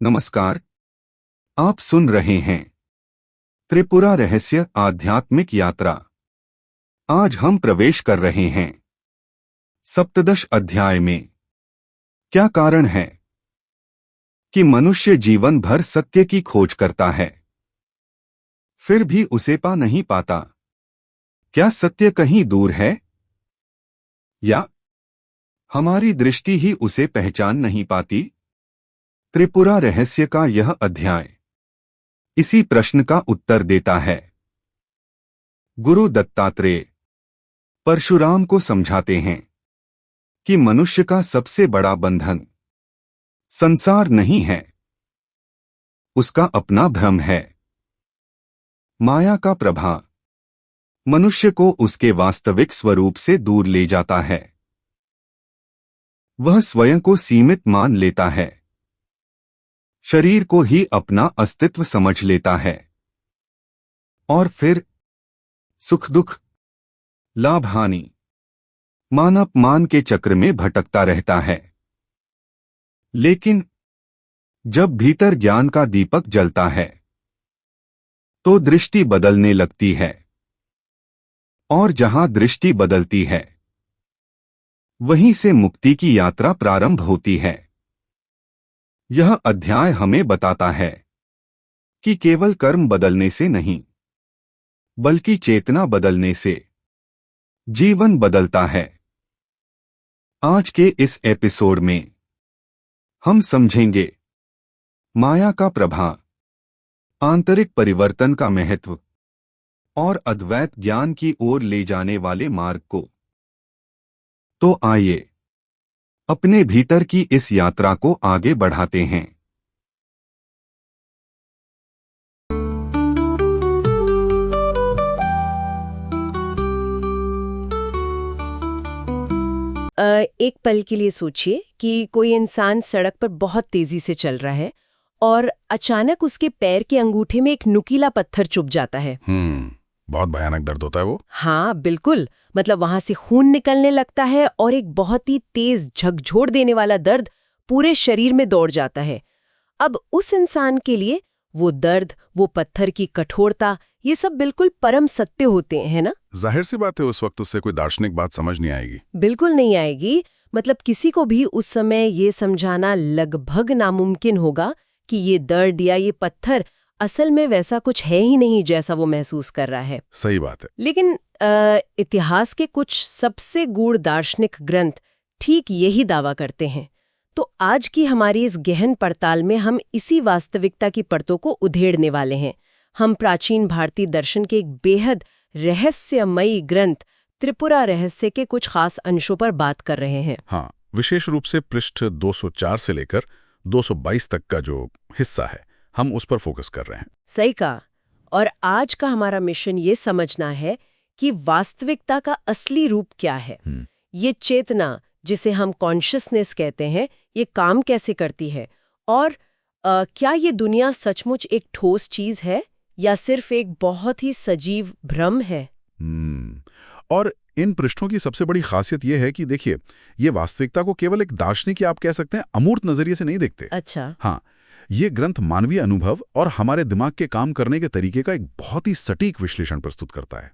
नमस्कार। आप सुन रहे हैं त्रिपुरा रहस्य आध्यात्मिक यात्रा। आज हम प्रवेश कर रहे हैं सप्तदश अध्याय में। क्या कारण है कि मनुष्य जीवन भर सत्य की खोज करता है, फिर भी उसे पा नहीं पाता? क्या सत्य कहीं दूर है, या हमारी दृष्टि ही उसे पहचान नहीं पाती? त्रिपुरा रहस्य का यह अध्याय इसी प्रश्न का उत्तर देता है। गुरु दत्तात्रेय परशुराम को समझाते हैं कि मनुष्य का सबसे बड़ा बंधन संसार नहीं है, उसका अपना भ्रम है। माया का प्रभाव मनुष्य को उसके वास्तविक स्वरूप से दूर ले जाता है। वह स्वयं को सीमित मान लेता है, शरीर को ही अपना अस्तित्व समझ लेता है, और फिर सुख दुख, लाभ हानि, मान अपमान के चक्र में भटकता रहता है। लेकिन जब भीतर ज्ञान का दीपक जलता है तो दृष्टि बदलने लगती है, और जहां दृष्टि बदलती है वहीं से मुक्ति की यात्रा प्रारंभ होती है। यह अध्याय हमें बताता है कि केवल कर्म बदलने से नहीं, बल्कि चेतना बदलने से जीवन बदलता है। आज के इस एपिसोड में हम समझेंगे माया का प्रभाव, आंतरिक परिवर्तन का महत्व और अद्वैत ज्ञान की ओर ले जाने वाले मार्ग को। तो आइए अपने भीतर की इस यात्रा को आगे बढ़ाते हैं। एक पल के लिए सोचिए कि कोई इंसान सड़क पर बहुत तेजी से चल रहा है और अचानक उसके पैर के अंगूठे में एक नुकीला पत्थर चुभ जाता है। बहुत भयानक दर्द होता है वो। हाँ बिल्कुल, मतलब वहां से खून निकलने लगता है और एक बहुत ही तेज झकझोर देने वाला दर्द पूरे शरीर में दौड़ जाता है। अब उस इंसान के लिए वो दर्द, वो पत्थर की कठोरता, ये सब बिल्कुल परम सत्य होते हैं ना। जाहिर सी बात है उस वक्त उससे कोई दार्शनिक बात समझ नहीं आएगी। बिल्कुल नहीं आएगी। मतलब किसी को भी उस समय ये समझाना लगभग नामुमकिन होगा कि ये दर्द या ये पत्थर असल में वैसा कुछ है ही नहीं जैसा वो महसूस कर रहा है। सही बात है। लेकिन इतिहास के कुछ सबसे गूढ़ दार्शनिक ग्रंथ ठीक यही दावा करते हैं। तो आज की हमारी इस गहन पड़ताल में हम इसी वास्तविकता की परतों को उधेड़ने वाले हैं। हम प्राचीन भारतीय दर्शन के एक बेहद रहस्यमयी ग्रंथ त्रिपुरा रहस्य के कुछ खास अंशों पर बात कर रहे हैं। हाँ, विशेष रूप से पृष्ठ 204 से लेकर 222 तक का जो हिस्सा है, हम उस पर फोकस कर रहे हैं। सही कहा। और आज का हमारा मिशन ये समझना है कि वास्तविकता का असली रूप क्या है। ये चेतना जिसे हम कॉन्शियसनेस कहते हैं, ये काम कैसे करती है, और क्या ये दुनिया सचमुच एक ठोस चीज है या सिर्फ एक बहुत ही सजीव भ्रम है। और इन पृष्ठों की सबसे बड़ी खासियत यह है कि देखिए, ये वास्तविकता को केवल एक दार्शनिक या आप कह सकते हैं अमूर्त नजरिए से नहीं देखते। अच्छा। हाँ, ये ग्रंथ मानवीय अनुभव और हमारे दिमाग के काम करने के तरीके का एक बहुत ही सटीक विश्लेषण प्रस्तुत करता है।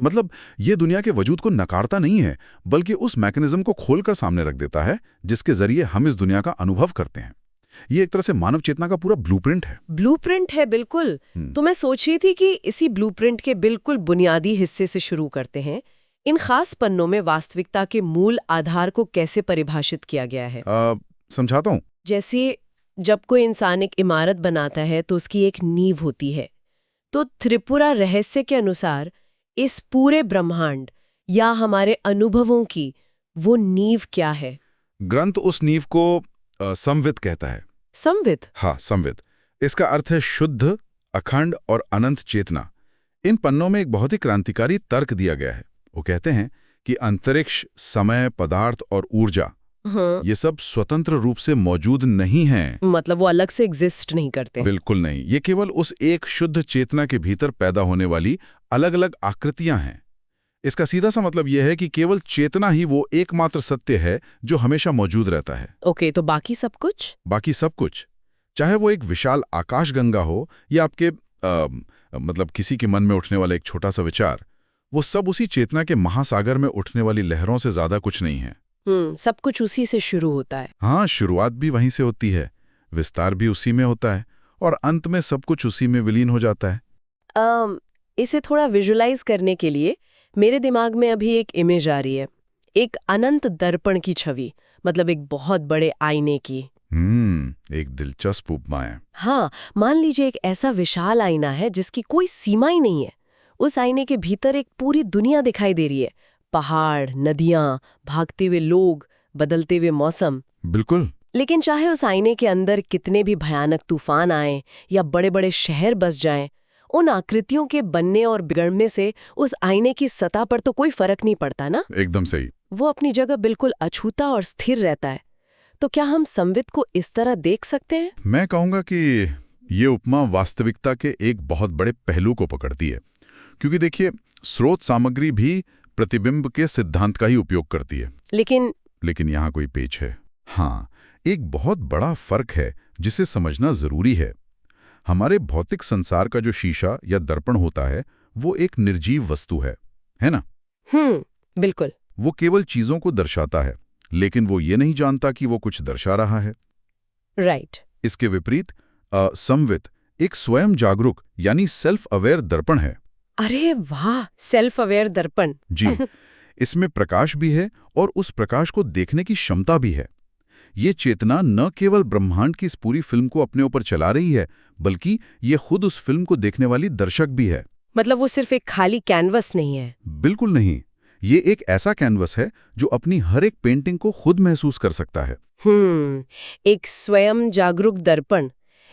मतलब ये दुनिया के वजूद को नकारता नहीं है, बल्कि उस मैकेनिज्म को खोलकर सामने रख देता है जिसके जरिए हम इस दुनिया का अनुभव करते हैं। ये एक तरह से मानव चेतना का पूरा ब्लूप्रिंट है। ब्लूप्रिंट है, बिल्कुल। तो मैं सोच रही थी कि इसी ब्लूप्रिंट के बिल्कुल बुनियादी हिस्से से शुरू करते हैं। इन खास पन्नों में वास्तविकता के मूल आधार को कैसे परिभाषित किया गया है। समझाता हूँ। जैसे जब कोई इंसान एक इमारत बनाता है तो उसकी एक नींव होती है। तो त्रिपुरा रहस्य के अनुसार इस पूरे ब्रह्मांड या हमारे अनुभवों की वो नींव क्या है? ग्रंथ उस नींव को संवित कहता है। संवित? हाँ, संवित। इसका अर्थ है शुद्ध, अखंड और अनंत चेतना। इन पन्नों में एक बहुत ही क्रांतिकारी तर्क दिया गया है। वो कहते हैं कि अंतरिक्ष, समय, पदार्थ और ऊर्जा, ये सब स्वतंत्र रूप से मौजूद नहीं हैं। मतलब वो अलग से एग्जिस्ट नहीं करते। बिल्कुल नहीं। ये केवल उस एक शुद्ध चेतना के भीतर पैदा होने वाली अलग अलग आकृतियां हैं। इसका सीधा सा मतलब यह है कि केवल चेतना ही वो एकमात्र सत्य है जो हमेशा मौजूद रहता है। ओके, तो बाकी सब कुछ? बाकी सब कुछ, चाहे वो एक विशाल आकाशगंगा हो या आपके मतलब किसी के मन में उठने वाला एक छोटा सा विचार, वो सब उसी चेतना के महासागर में उठने वाली लहरों से ज्यादा कुछ नहीं है। सब कुछ उसी से शुरू होता है। हाँ, शुरुआत भी वहीं से होती है, विस्तार भी उसी में होता है और अंत में सब कुछ उसी में विलीन हो जाता है। इसे थोड़ा विजुलाइज करने के लिए मेरे दिमाग में अभी एक इमेज आ रही है, एक अनंत दर्पण की छवि, मतलब एक बहुत बड़े आईने की। एक दिलचस्प उपमा है। हाँ, मान लीजिए एक ऐसा विशाल आईना है जिसकी कोई सीमा ही नहीं है। उस आईने के भीतर एक पूरी दुनिया दिखाई दे रही है, पहाड़, नदियां, भागते हुए लोग, बदलते हुए मौसम। बिल्कुल। लेकिन चाहे उस आईने के अंदर कितने भी भयानक तूफान आए या बड़े बड़े शहर बस जाएं, उन आकृतियों के बनने और बिगड़ने से उस आईने की सतह पर तो कोई फर्क नहीं पड़ता ना। एकदम सही। वो अपनी जगह बिल्कुल अछूता और स्थिर रहता है। तो क्या हम संवित को इस तरह देख सकते हैं? मैं कहूंगा कि ये उपमा वास्तविकता के एक बहुत बड़े पहलू को पकड़ती है, क्योंकि देखिए, स्रोत सामग्री भी प्रतिबिंब के सिद्धांत का ही उपयोग करती है। लेकिन यहाँ कोई पेच है। हाँ, एक बहुत बड़ा फर्क है जिसे समझना जरूरी है। हमारे भौतिक संसार का जो शीशा या दर्पण होता है, वो एक निर्जीव वस्तु है ना? बिल्कुल। वो केवल चीजों को दर्शाता है, लेकिन वो ये नहीं जानता कि वो कुछ दर्शा रहा है। राइट। इसके विपरीत संवित एक स्वयं जागरूक यानी सेल्फ अवेयर दर्पण है। अरे वाह, सेल्फ अवेयर दर्पण। जी। इसमें प्रकाश भी है और उस प्रकाश को देखने की क्षमता भी है। ये चेतना न केवल ब्रह्मांड की इस पूरी फिल्म को अपने ऊपर चला रही है, बल्कि ये खुद उस फिल्म को देखने वाली दर्शक भी है। मतलब वो सिर्फ एक खाली कैनवस नहीं है। बिल्कुल नहीं। ये एक ऐसा कैनवस है जो अपनी हर एक पेंटिंग को खुद महसूस कर सकता है। एक स्वयं जागरूक दर्पण,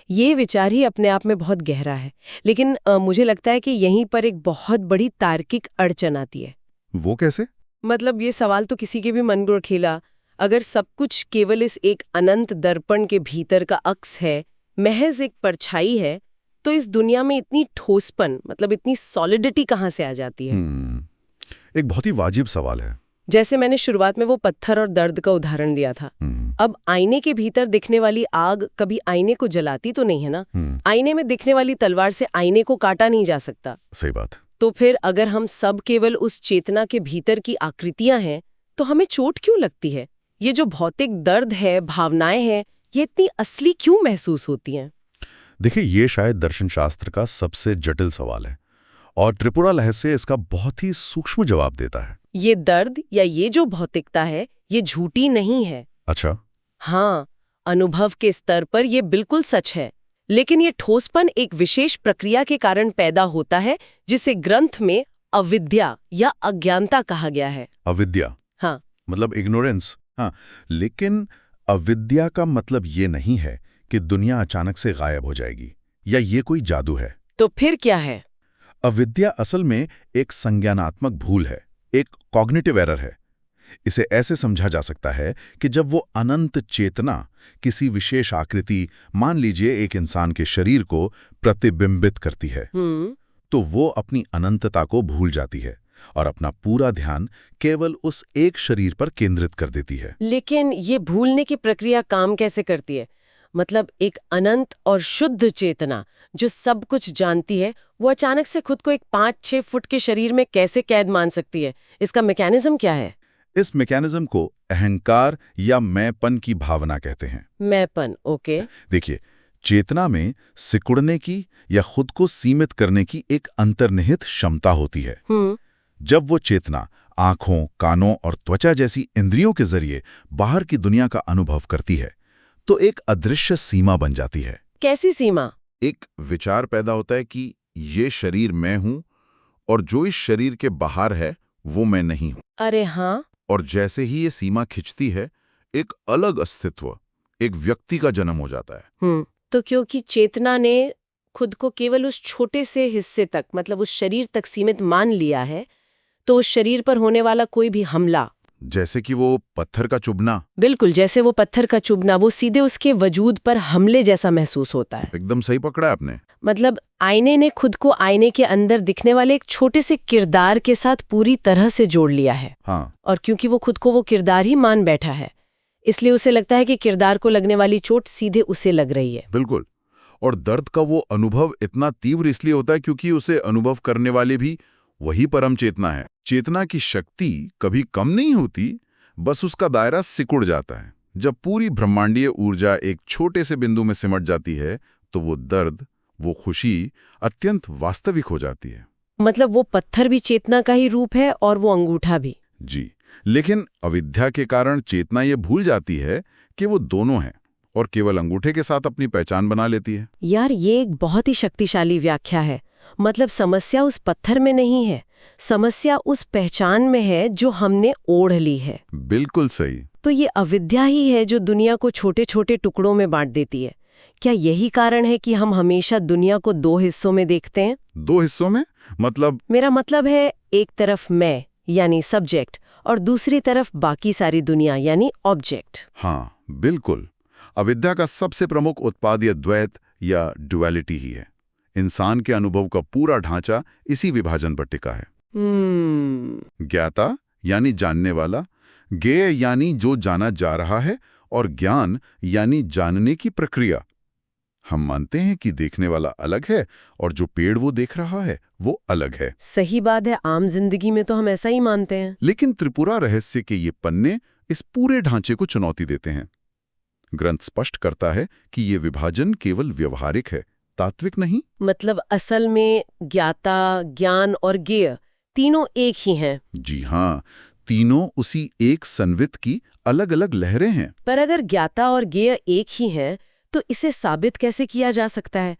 ये विचार ही अपने आप में बहुत गहरा है। लेकिन मुझे लगता है कि यहीं पर एक बहुत बड़ी तार्किक अड़चन आती है। वो कैसे? मतलब ये सवाल तो किसी के भी मन को खेला, अगर सब कुछ केवल इस एक अनंत दर्पण के भीतर का अक्स है, महज एक परछाई है, तो इस दुनिया में इतनी ठोसपन, मतलब इतनी सॉलिडिटी कहाँ से आ जाती है? एक बहुत ही वाजिब सवाल है। जैसे मैंने शुरुआत में वो पत्थर और दर्द का उदाहरण दिया था। अब आईने के भीतर दिखने वाली आग कभी आईने को जलाती तो नहीं है ना। आईने में दिखने वाली तलवार से आईने को काटा नहीं जा सकता। सही बात। तो फिर अगर हम सब केवल उस चेतना के भीतर की आकृतियां हैं, तो हमें चोट क्यों लगती है? ये जो भौतिक दर्द है, भावनाएं हैं, ये इतनी असली क्यों महसूस होती हैं? देखिए, ये शायद दर्शन शास्त्र का सबसे जटिल सवाल है और त्रिपुरा रहस्य इसका बहुत ही सूक्ष्म जवाब देता है। ये दर्द या ये जो भौतिकता है, ये झूठी नहीं है। अच्छा। हाँ, अनुभव के स्तर पर ये बिल्कुल सच है। लेकिन ये ठोसपन एक विशेष प्रक्रिया के कारण पैदा होता है, जिसे ग्रंथ में अविद्या या अज्ञानता कहा गया है। अविद्या? हाँ, मतलब इग्नोरेंस। हाँ, लेकिन अविद्या का मतलब ये नहीं है कि दुनिया अचानक से गायब हो जाएगी या ये कोई जादू है। तो फिर क्या है? अविद्या असल में एक संज्ञानात्मक भूल है, एक कॉग्निटिव एरर है। इसे ऐसे समझा जा सकता है कि जब वो अनंत चेतना किसी विशेष आकृति, मान लीजिए एक इंसान के शरीर को प्रतिबिंबित करती है, तो वो अपनी अनंतता को भूल जाती है और अपना पूरा ध्यान केवल उस एक शरीर पर केंद्रित कर देती है। लेकिन ये भूलने की प्रक्रिया काम कैसे करती है? मतलब एक अनंत और शुद्ध चेतना जो सब कुछ जानती है, वो अचानक से खुद को एक 5-6 फुट के शरीर में कैसे कैद मान सकती है? इसका मैकेनिज्म क्या है? इस मैकेनिज्म को अहंकार या मैंपन की भावना कहते हैं। मैंपन, ओके। देखिए, चेतना में सिकुड़ने की या खुद को सीमित करने की एक अंतर्निहित क्षमता होती है। जब वो चेतना आंखों, कानों और त्वचा जैसी इंद्रियों के जरिए बाहर की दुनिया का अनुभव करती है, तो एक अदृश्य सीमा बन जाती है। कैसी सीमा? एक विचार पैदा होता है कि ये शरीर मैं हूं और जो इस शरीर के बाहर है वो मैं नहीं हूं। अरे हाँ। और जैसे ही ये सीमा खिंचती है, एक अलग अस्तित्व, एक व्यक्ति का जन्म हो जाता है। तो क्योंकि चेतना ने खुद को केवल उस छोटे से हिस्से तक, मतलब उस शरीर तक सीमित मान लिया है, तो उस शरीर पर होने वाला कोई भी हमला, जैसे कि वो पत्थर का चुभना, बिल्कुल जैसे वो पत्थर का चुभना, वो सीधे उसके वजूद पर हमले जैसा महसूस होता है। एकदम सही पकड़ा आपने। मतलब आईने ने खुद को आईने के अंदर दिखने वाले एक छोटे से किरदार के साथ पूरी तरह से जोड़ लिया है। हाँ। और क्योंकि वो खुद को वो किरदार ही मान बैठा है, इसलिए उसे लगता है कि किरदार को लगने वाली चोट सीधे उसे लग रही है। बिल्कुल। और दर्द का वो अनुभव इतना तीव्र इसलिए होता है क्योंकि उसे अनुभव करने वाले भी वही परम चेतना है। चेतना की शक्ति कभी कम नहीं होती, बस उसका दायरा सिकुड़ जाता है। जब पूरी ब्रह्मांडीय ऊर्जा एक छोटे से बिंदु में सिमट जाती है तो वो दर्द, वो खुशी अत्यंत वास्तविक हो जाती है। मतलब वो पत्थर भी चेतना का ही रूप है और वो अंगूठा भी। जी, लेकिन अविद्या के कारण चेतना ये भूल जाती है कि वो दोनों हैं और केवल अंगूठे के साथ अपनी पहचान बना लेती है। यार, ये एक बहुत ही शक्तिशाली व्याख्या है। मतलब समस्या उस पत्थर में नहीं है, समस्या उस पहचान में है जो हमने ओढ़ ली है। बिल्कुल सही। तो ये अविद्या ही है जो दुनिया को छोटे छोटे टुकड़ों में बांट देती है। क्या यही कारण है कि हम हमेशा दुनिया को दो हिस्सों में देखते हैं? दो हिस्सों में? मतलब? मेरा मतलब है, एक तरफ मैं यानी सब्जेक्ट और दूसरी तरफ बाकी सारी दुनिया यानी ऑब्जेक्ट। हाँ, बिल्कुल। अविद्या का सबसे प्रमुख उत्पाद यह द्वैत या डुअलिटी ही है। इंसान के अनुभव का पूरा ढांचा इसी विभाजन पर टिका है। ज्ञाता यानी जानने वाला, ज्ञेय यानी जो जाना जा रहा है, और ज्ञान यानी जानने की प्रक्रिया। हम मानते हैं कि देखने वाला अलग है और जो पेड़ वो देख रहा है वो अलग है। सही बात है, आम जिंदगी में तो हम ऐसा ही मानते हैं। लेकिन त्रिपुरा रहस्य के ये पन्ने इस पूरे ढांचे को चुनौती देते हैं। ग्रंथ स्पष्ट करता है कि ये विभाजन केवल व्यवहारिक है, तात्विक नहीं। मतलब असल में ज्ञाता, ज्ञान और ज्ञेय तीनों एक ही हैं। जी हाँ, तीनों उसी एक संवित की अलग अलग लहरें हैं। पर अगर ज्ञाता और ज्ञेय एक ही हैं, तो इसे साबित कैसे किया जा सकता है?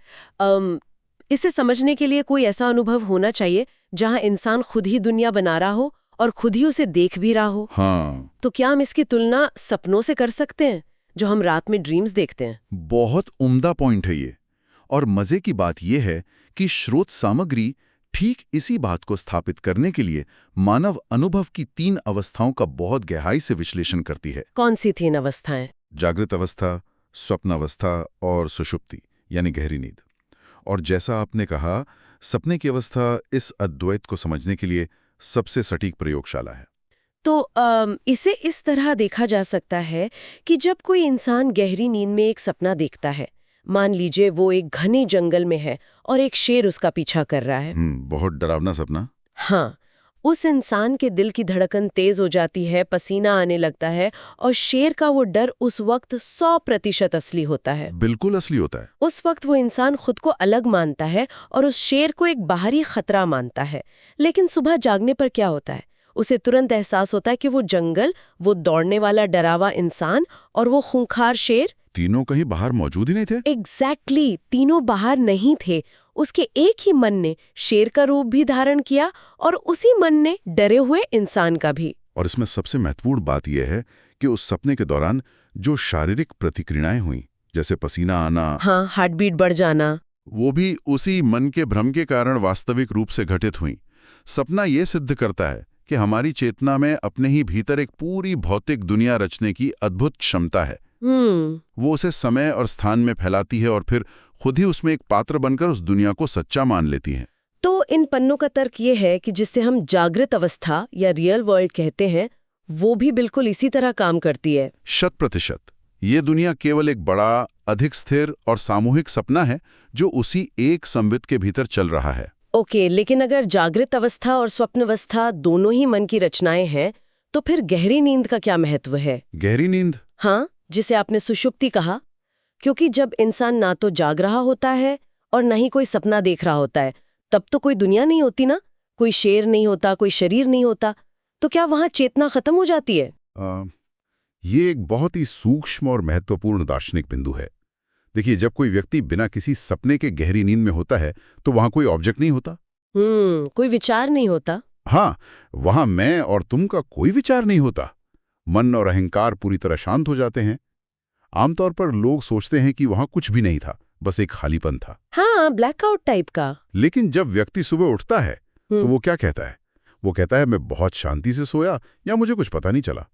इसे समझने के लिए कोई ऐसा अनुभव होना चाहिए जहां इंसान खुद ही दुनिया बना रहा हो और खुद ही उसे देख भी रहा हो। हाँ। तो क्या हम इसकी तुलना सपनों से कर सकते हैं, जो हम रात में ड्रीम्स देखते हैं? बहुत उम्दा पॉइंट है ये। और मजे की बात यह है कि स्रोत सामग्री ठीक इसी बात को स्थापित करने के लिए मानव अनुभव की 3 अवस्थाओं का बहुत गहराई से विश्लेषण करती है। कौन सी 3 अवस्थाएं? जागृत अवस्था, स्वप्न अवस्था और सुषुप्ति यानी गहरी नींद। और जैसा आपने कहा, सपने की अवस्था इस अद्वैत को समझने के लिए सबसे सटीक प्रयोगशाला है। तो इसे इस तरह देखा जा सकता है कि जब कोई इंसान गहरी नींद में एक सपना देखता है, मान लीजिए वो एक घने जंगल में है और एक शेर उसका पीछा कर रहा है। बहुत डरावना सपना। हाँ, उस इंसान के दिल की धड़कन तेज हो जाती है, पसीना आने लगता है और शेर का वो डर उस वक्त 100% असली होता है। बिल्कुल असली होता है। उस वक्त वो इंसान खुद को अलग मानता है और उस शेर को एक बाहरी खतरा मानता है। लेकिन सुबह जागने पर क्या होता है? उसे तुरंत एहसास होता है कि वो जंगल, वो दौड़ने वाला डरावा इंसान और वो खूंखार शेर, तीनों कहीं बाहर मौजूद ही नहीं थे। एग्जैक्टली, तीनों बाहर नहीं थे। उसके एक ही मन ने शेर का रूप भी धारण किया और उसी मन ने डरे हुए इंसान का भी। और इसमें सबसे महत्वपूर्ण बात यह है कि उस सपने के दौरान जो शारीरिक प्रतिक्रियाएं हुई, जैसे पसीना आना, हाँ, हार्ट बीट बढ़ जाना, वो भी उसी मन के भ्रम के कारण वास्तविक रूप से घटित हुई। सपना ये सिद्ध करता है कि हमारी चेतना में अपने ही भीतर एक पूरी भौतिक दुनिया रचने की अद्भुत क्षमता है। वो उसे समय और स्थान में फैलाती है और फिर खुद ही उसमें एक पात्र बनकर उस दुनिया को सच्चा मान लेती है। तो इन पन्नों का तर्क ये है कि जिसे हम जागृत अवस्था या रियल वर्ल्ड कहते हैं, वो भी बिल्कुल इसी तरह काम करती है। 100%। ये दुनिया केवल एक बड़ा, अधिक स्थिर और सामूहिक सपना है जो उसी एक संवित के भीतर चल रहा है। ओके, लेकिन अगर जागृत अवस्था और स्वप्न अवस्था दोनों ही मन की रचनाएं हैं, तो फिर गहरी नींद का क्या महत्व है? गहरी नींद? हाँ, जिसे आपने सुषुप्ति कहा, क्योंकि जब इंसान ना तो जाग रहा होता है और न ही कोई सपना देख रहा होता है, तब तो कोई दुनिया नहीं होती ना, कोई शेर नहीं होता, कोई शरीर नहीं होता, तो क्या वहां चेतना खत्म हो जाती है? ये एक बहुत ही सूक्ष्म और महत्वपूर्ण दार्शनिक बिंदु है। देखिए, जब कोई व्यक्ति बिना किसी सपने के गहरी नींद में होता है तो वहां कोई ऑब्जेक्ट नहीं होता। कोई विचार नहीं होता। हाँ, वहां मैं और तुम का कोई विचार नहीं होता। मन और अहंकार पूरी तरह शांत हो जाते हैं। आमतौर पर लोग सोचते हैं कि वहां कुछ भी नहीं था, बस एक खालीपन था। हाँ, ब्लैकआउट टाइप का। लेकिन जब व्यक्ति सुबह उठता है तो वो क्या कहता है? वो कहता है, मैं बहुत शांति से सोया या मुझे कुछ पता नहीं चला।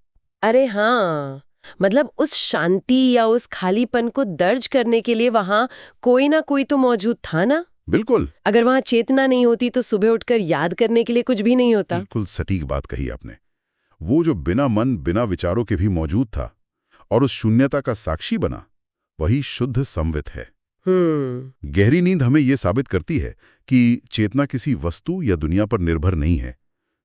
अरे हाँ, मतलब उस शांति या उस खालीपन को दर्ज करने के लिए वहां कोई ना कोई तो मौजूद था ना। बिल्कुल। अगर वहां चेतना नहीं होती तो सुबह उठकर याद करने के लिए कुछ भी नहीं होता। बिल्कुल सटीक बात कही आपने। वो जो बिना मन, बिना विचारों के भी मौजूद था। और उस शून्यता का साक्षी बना, वही शुद्ध संवित है। हम्म। गहरी नींद हमें ये साबित करती है कि चेतना किसी वस्तु या दुनिया पर निर्भर नहीं है।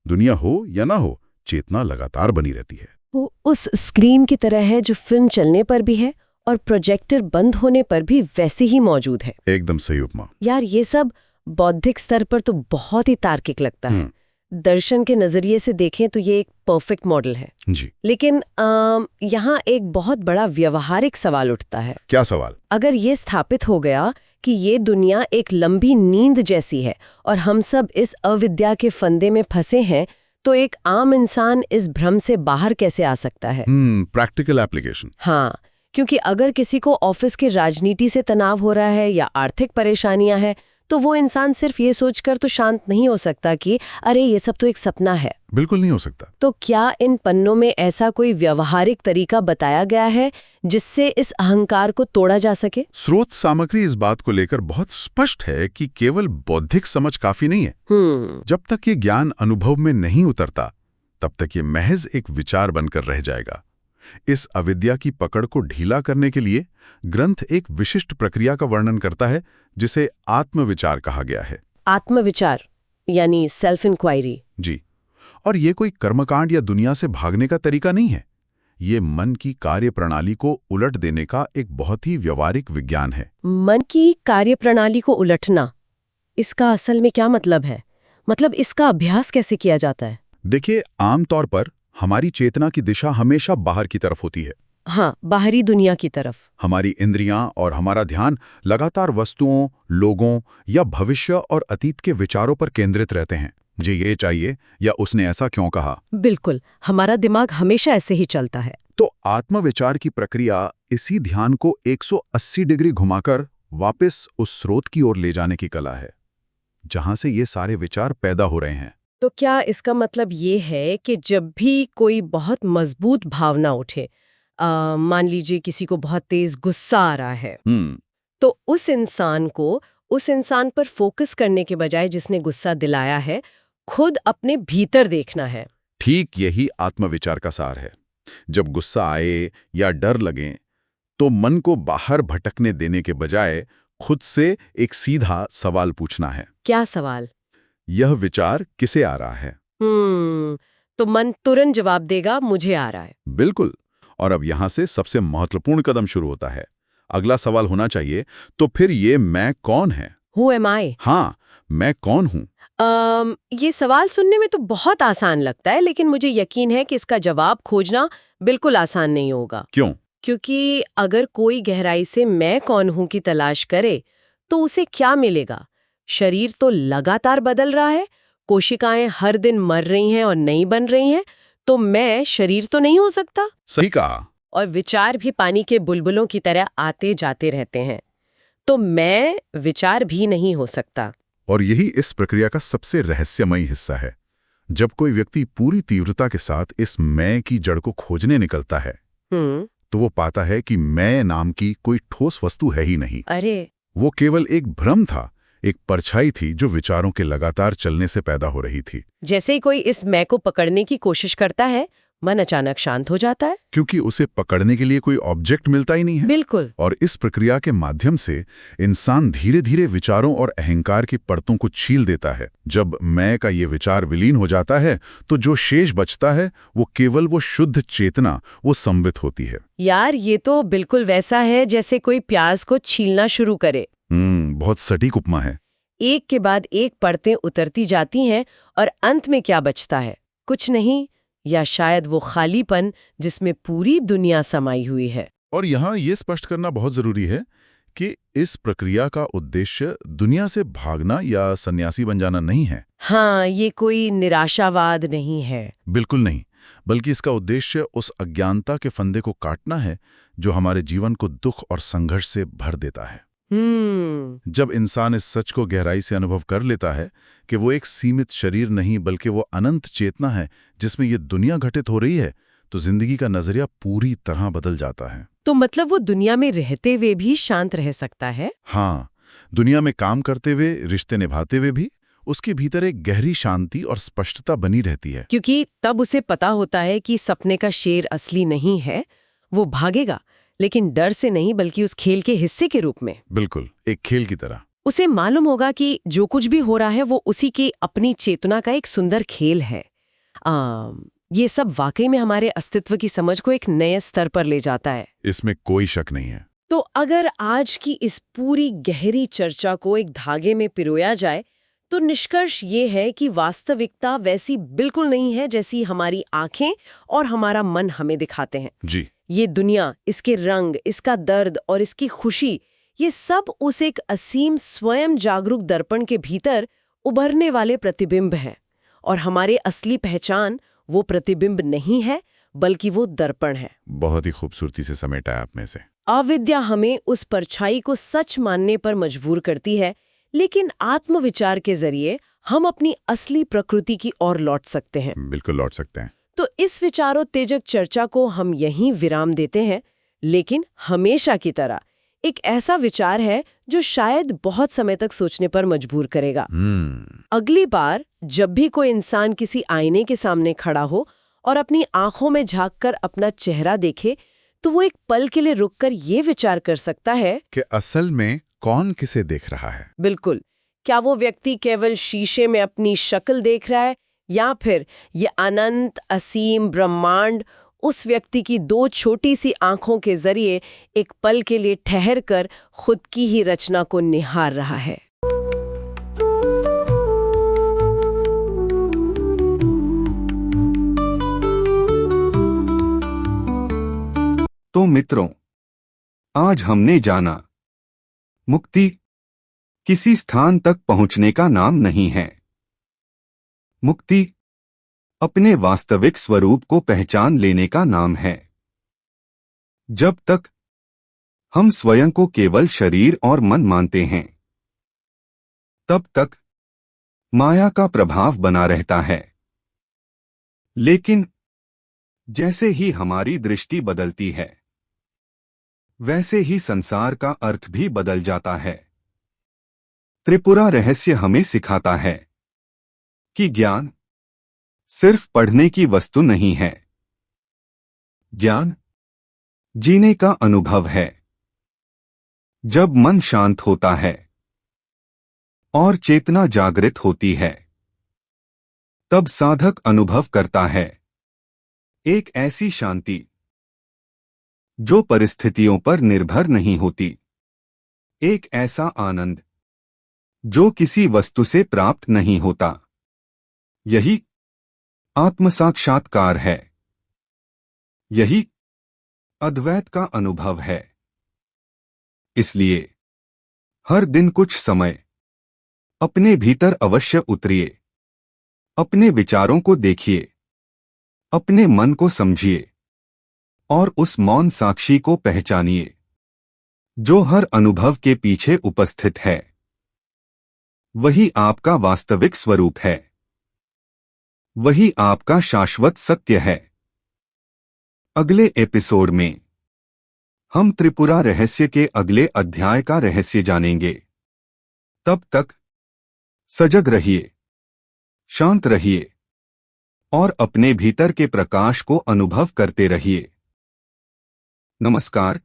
दुनिया हो या ना हो, चेतना लगातार बनी रहती है। वो उस स्क्रीन की तरह है जो फिल्म चलने पर भी है और प्रोजेक्टर बंद होने पर भी वैसे ही मौजूद है। एकदम सही उपमा। यार, ये सब बौद्धिक स्तर पर तो बहुत ही तार्किक लगता है। दर्शन के नजरिए से देखें तो ये एक परफेक्ट मॉडल है जी। लेकिन यहाँ एक बहुत बड़ा व्यवहारिक सवाल उठता है। क्या सवाल? अगर ये स्थापित हो गया कि ये दुनिया एक लंबी नींद जैसी है और हम सब इस अविद्या के फंदे में फंसे हैं, तो एक आम इंसान इस भ्रम से बाहर कैसे आ सकता है? Practical application. हाँ, क्योंकि अगर किसी को ऑफिस की राजनीति से तनाव हो रहा है या आर्थिक परेशानियां हैं, तो वो इंसान सिर्फ ये सोचकर तो शांत नहीं हो सकता कि अरे ये सब तो एक सपना है। बिल्कुल नहीं हो सकता। तो क्या इन पन्नों में ऐसा कोई व्यवहारिक तरीका बताया गया है जिससे इस अहंकार को तोड़ा जा सके? स्रोत सामग्री इस बात को लेकर बहुत स्पष्ट है कि केवल बौद्धिक समझ काफी नहीं है। जब तक ये ज्ञान अनुभव में नहीं उतरता, तब तक ये महज एक विचार बनकर रह जाएगा। इस अविद्या की पकड़ को ढीला करने के लिए ग्रंथ एक विशिष्ट प्रक्रिया का वर्णन करता है जिसे आत्मविचार कहा गया है। आत्मविचार यानी सेल्फ इंक्वायरी। जी। और ये कोई कर्मकांड या दुनिया से भागने का तरीका नहीं है। ये मन की कार्य प्रणाली को उलट देने का एक बहुत ही व्यवहारिक विज्ञान है। मन की कार्य प्रणाली को उलटना, इसका असल में क्या मतलब है? मतलब इसका अभ्यास कैसे किया जाता है? देखिए, आमतौर पर हमारी चेतना की दिशा हमेशा बाहर की तरफ होती है। हाँ, बाहरी दुनिया की तरफ। हमारी इंद्रियां और हमारा ध्यान लगातार वस्तुओं, लोगों या भविष्य और अतीत के विचारों पर केंद्रित रहते हैं। मुझे ये चाहिए या उसने ऐसा क्यों कहा। बिल्कुल, हमारा दिमाग हमेशा ऐसे ही चलता है। तो आत्मविचार की प्रक्रिया इसी ध्यान को 180 डिग्री घुमाकर वापस उस स्रोत की ओर ले जाने की कला है, जहां से ये सारे विचार पैदा हो रहे हैं। तो क्या इसका मतलब ये है कि जब भी कोई बहुत मजबूत भावना उठे, मान लीजिए किसी को बहुत तेज गुस्सा आ रहा है, तो उस इंसान पर फोकस करने के बजाय जिसने गुस्सा दिलाया है, खुद अपने भीतर देखना है? ठीक यही आत्मविचार का सार है। जब गुस्सा आए या डर लगे, तो मन को बाहर भटकने देने के बजाय खुद से एक सीधा सवाल पूछना है। क्या सवाल? यह विचार किसे आ रहा है? तो मन तुरंत जवाब देगा, मुझे आ रहा है। बिल्कुल। और अब यहां से सबसे महत्वपूर्ण कदम शुरू होता है। अगला सवाल होना चाहिए, तो फिर ये मैं कौन है? Who am I? हाँ, मैं कौन हूं? ये सवाल सुनने में तो बहुत आसान लगता है, लेकिन मुझे यकीन है कि इसका जवाब खोजना बिल्कुल आसान नहीं होगा। क्यों? क्योंकि अगर कोई गहराई से मैं कौन हूं की तलाश करे, तो उसे क्या मिलेगा? शरीर तो लगातार बदल रहा है, कोशिकाएं हर दिन मर रही हैं और नई बन रही हैं, तो मैं शरीर तो नहीं हो सकता। सही कहा। और विचार भी पानी के बुलबुलों की तरह आते जाते रहते हैं, तो मैं विचार भी नहीं हो सकता। और यही इस प्रक्रिया का सबसे रहस्यमयी हिस्सा है। जब कोई व्यक्ति पूरी तीव्रता के साथ इस मैं की जड़ को खोजने निकलता है, तो वो पाता है कि मैं नाम की कोई ठोस वस्तु है ही नहीं। अरे, वो केवल एक भ्रम था, एक परछाई थी जो विचारों के लगातार चलने से पैदा हो रही थी। जैसे ही कोई इस मैं को पकड़ने की कोशिश करता है, मन अचानक शांत हो जाता है, क्योंकि उसे पकड़ने के लिए कोई ऑब्जेक्ट मिलता ही नहीं है। बिल्कुल। और इस प्रक्रिया के माध्यम से इंसान धीरे धीरे विचारों और अहंकार की परतों को छील देता है। जब मैं का ये विचार विलीन हो जाता है, तो जो शेष बचता है वो केवल वो शुद्ध चेतना, वो संवित होती है। यार, ये तो बिल्कुल वैसा है जैसे कोई प्याज को छीलना शुरू करे। बहुत सटीक उपमा है। एक के बाद एक परतें उतरती जाती हैं और अंत में क्या बचता है? कुछ नहीं, या शायद वो खालीपन जिसमें पूरी दुनिया समाई हुई है। और यहाँ ये स्पष्ट करना बहुत जरूरी है कि इस प्रक्रिया का उद्देश्य दुनिया से भागना या सन्यासी बन जाना नहीं है। हाँ, ये कोई निराशावाद नहीं है। बिल्कुल नहीं, बल्कि इसका उद्देश्य उस अज्ञानता के फंदे को काटना है जो हमारे जीवन को दुख और संघर्ष से भर देता है। जब इंसान इस सच को गहराई से अनुभव कर लेता है कि वो एक सीमित शरीर नहीं बल्कि वो अनंत चेतना है जिसमें ये दुनिया घटित हो रही है, तो जिंदगी का नजरिया पूरी तरह बदल जाता है। तो मतलब वो दुनिया में रहते हुए भी शांत रह सकता है? हाँ, दुनिया में काम करते हुए, रिश्ते निभाते हुए भी उसके भीतर एक गहरी शांति और स्पष्टता बनी रहती है। क्योंकि तब उसे पता होता है कि सपने का शेर असली नहीं है, वो भागेगा, लेकिन डर से नहीं बल्कि उस खेल के हिस्से के रूप में। बिल्कुल, एक खेल की तरह। उसे मालूम होगा कि जो कुछ भी हो रहा है वो उसी की अपनी चेतना का एक सुंदर खेल है। ये सब वाकई में हमारे अस्तित्व की समझ को एक नए स्तर पर ले जाता है, इसमें कोई शक नहीं है। तो अगर आज की इस पूरी गहरी चर्चा को एक धागे में पिरोया जाए तो निष्कर्ष ये है कि वास्तविकता वैसी बिल्कुल नहीं है जैसी हमारी आंखें और हमारा मन हमें दिखाते हैं। जी। ये दुनिया, इसके रंग, इसका दर्द और इसकी खुशी, ये सब उस एक असीम स्वयं जागरूक दर्पण के भीतर उभरने वाले प्रतिबिंब हैं। और हमारे असली पहचान वो प्रतिबिंब नहीं है बल्कि वो दर्पण है। बहुत ही खूबसूरती से समेटा है आपने से। अविद्या हमें उस परछाई को सच मानने पर मजबूर करती है, लेकिन आत्मविचार के जरिए हम अपनी असली प्रकृति की ओर लौट सकते हैं। बिल्कुल लौट सकते हैं। तो इस विचारोत्तेजक चर्चा को हम यहीं विराम देते हैं, लेकिन हमेशा की तरह एक ऐसा विचार है जो शायद बहुत समय तक सोचने पर मजबूर करेगा। अगली बार जब भी कोई इंसान किसी आईने के सामने खड़ा हो और अपनी आंखों में झांककर अपना चेहरा देखे, तो वो एक पल के लिए रुककर ये विचार कर सकता है कि असल में कौन किसे देख रहा है। बिल्कुल, क्या वो व्यक्ति केवल शीशे में अपनी शक्ल देख रहा है या फिर ये अनंत असीम ब्रह्मांड उस व्यक्ति की दो छोटी सी आंखों के जरिए एक पल के लिए ठहर कर खुद की ही रचना को निहार रहा है। तो मित्रों, आज हमने जाना, मुक्ति किसी स्थान तक पहुंचने का नाम नहीं है। मुक्ति अपने वास्तविक स्वरूप को पहचान लेने का नाम है। जब तक हम स्वयं को केवल शरीर और मन मानते हैं, तब तक माया का प्रभाव बना रहता है। लेकिन जैसे ही हमारी दृष्टि बदलती है, वैसे ही संसार का अर्थ भी बदल जाता है। त्रिपुरा रहस्य हमें सिखाता है कि ज्ञान सिर्फ पढ़ने की वस्तु नहीं है। ज्ञान जीने का अनुभव है। जब मन शांत होता है और चेतना जागृत होती है, तब साधक अनुभव करता है एक ऐसी शांति जो परिस्थितियों पर निर्भर नहीं होती, एक ऐसा आनंद जो किसी वस्तु से प्राप्त नहीं होता। यही आत्मसाक्षात्कार है। यही अद्वैत का अनुभव है। इसलिए हर दिन कुछ समय अपने भीतर अवश्य उतरिए, अपने विचारों को देखिए, अपने मन को समझिए और उस मौन साक्षी को पहचानिए जो हर अनुभव के पीछे उपस्थित है। वही आपका वास्तविक स्वरूप है। वही आपका शाश्वत सत्य है। अगले एपिसोड में हम त्रिपुरा रहस्य के अगले अध्याय का रहस्य जानेंगे। तब तक सजग रहिए, शांत रहिए और अपने भीतर के प्रकाश को अनुभव करते रहिए। नमस्कार।